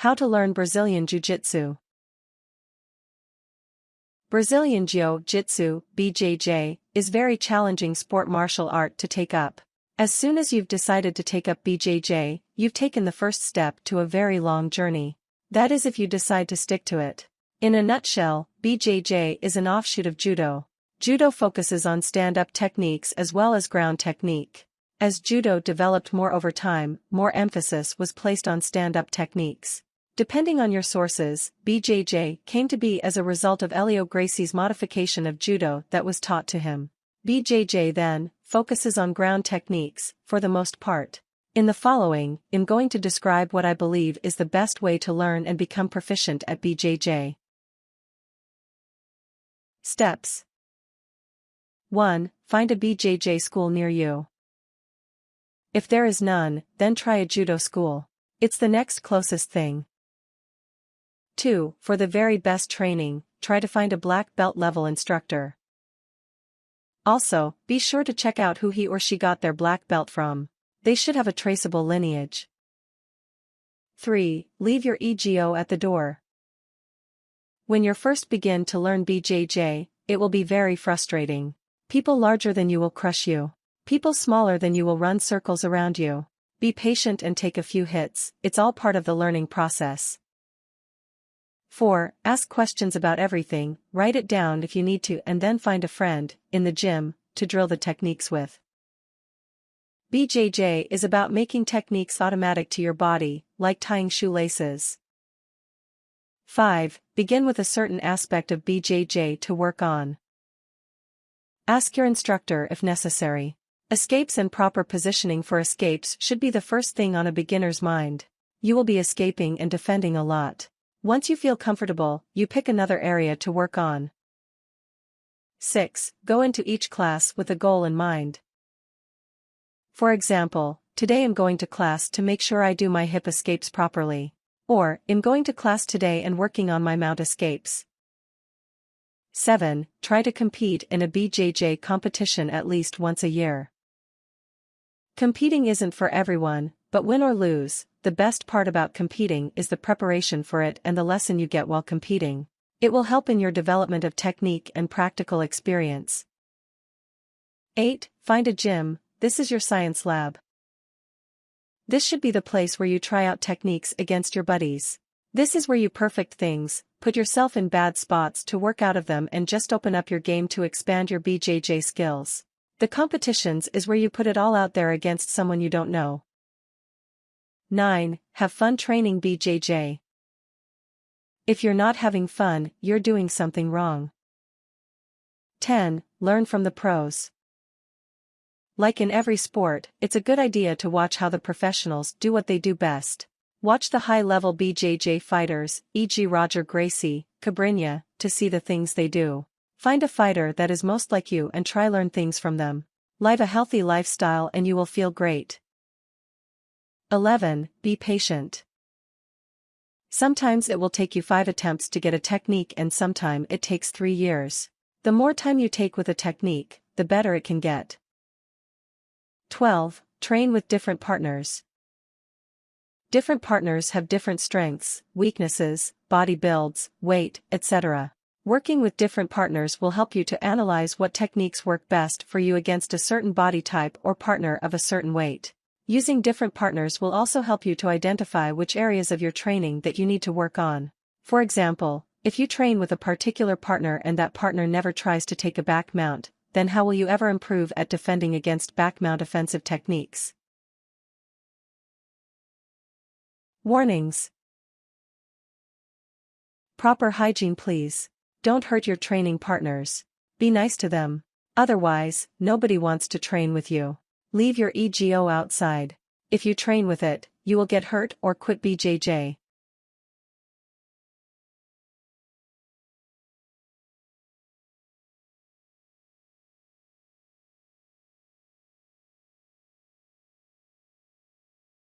How to learn Brazilian Jiu-Jitsu. Brazilian Jiu-Jitsu, BJJ, is very challenging sport martial art to take up. As soon as you've decided to take up BJJ, you've taken the first step to a very long journey. That is if you decide to stick to it. In a nutshell, BJJ is an offshoot of Judo. Judo focuses on stand-up techniques as well as ground technique. As Judo developed more over time, more emphasis was placed on stand-up techniques. Depending on your sources, BJJ came to be as a result of Roger Gracie's modification of Judo that was taught to him. BJJ then focuses on ground techniques, for the most part. In the following, I'm going to describe what I believe is the best way to learn and become proficient at BJJ. Steps. 1. Find a BJJ school near you. If there is none, then try a Judo school. It's the next closest thing. 2. For the very best training, try to find a black belt level instructor. Also, be sure to check out who he or she got their black belt from. They should have a traceable lineage. 3. Leave your ego at the door. When you first begin to learn BJJ, it will be very frustrating. People larger than you will crush you. People smaller than you will run circles around you. Be patient and take a few hits, it's all part of the learning process. 4. Ask questions about everything, write it down if you need to, and then find a friend, in the gym, to drill the techniques with. BJJ is about making techniques automatic to your body, like tying shoelaces. 5. Begin with a certain aspect of BJJ to work on. Ask your instructor if necessary. Escapes and proper positioning for escapes should be the first thing on a beginner's mind. You will be escaping and defending a lot. Once you feel comfortable, you pick another area to work on. 6. Go into each class with a goal in mind. For example, today I'm going to class to make sure I do my hip escapes properly. Or, I'm going to class today and working on my mount escapes. 7. Try to compete in a BJJ competition at least once a year. Competing isn't for everyone, but win or lose, the best part about competing is the preparation for it and the lesson you get while competing. It will help in your development of technique and practical experience. 8. Find a gym, this is your science lab. This should be the place where you try out techniques against your buddies. This is where you perfect things, put yourself in bad spots to work out of them and just open up your game to expand your BJJ skills. The competitions is where you put it all out there against someone you don't know. 9. Have fun training BJJ. If you're not having fun, you're doing something wrong. 10. Learn from the pros. Like in every sport, it's a good idea to watch how the professionals do what they do best. Watch the high-level BJJ fighters, e.g. Roger Gracie, Cobrinha, to see the things they do. Find a fighter that is most like you and try learn things from them. Live a healthy lifestyle and you will feel great. 11. Be patient. Sometimes it will take you 5 attempts to get a technique and sometimes it takes 3 years. The more time you take with a technique, the better it can get. 12. Train with different partners. Different partners have different strengths, weaknesses, body builds, weight, etc. Working with different partners will help you to analyze what techniques work best for you against a certain body type or partner of a certain weight. Using different partners will also help you to identify which areas of your training that you need to work on. For example, if you train with a particular partner and that partner never tries to take a back mount, then how will you ever improve at defending against back mount offensive techniques? Warnings. Proper hygiene, please. Don't hurt your training partners. Be nice to them. Otherwise, nobody wants to train with you. Leave your ego outside. If you train with it, you will get hurt or quit BJJ.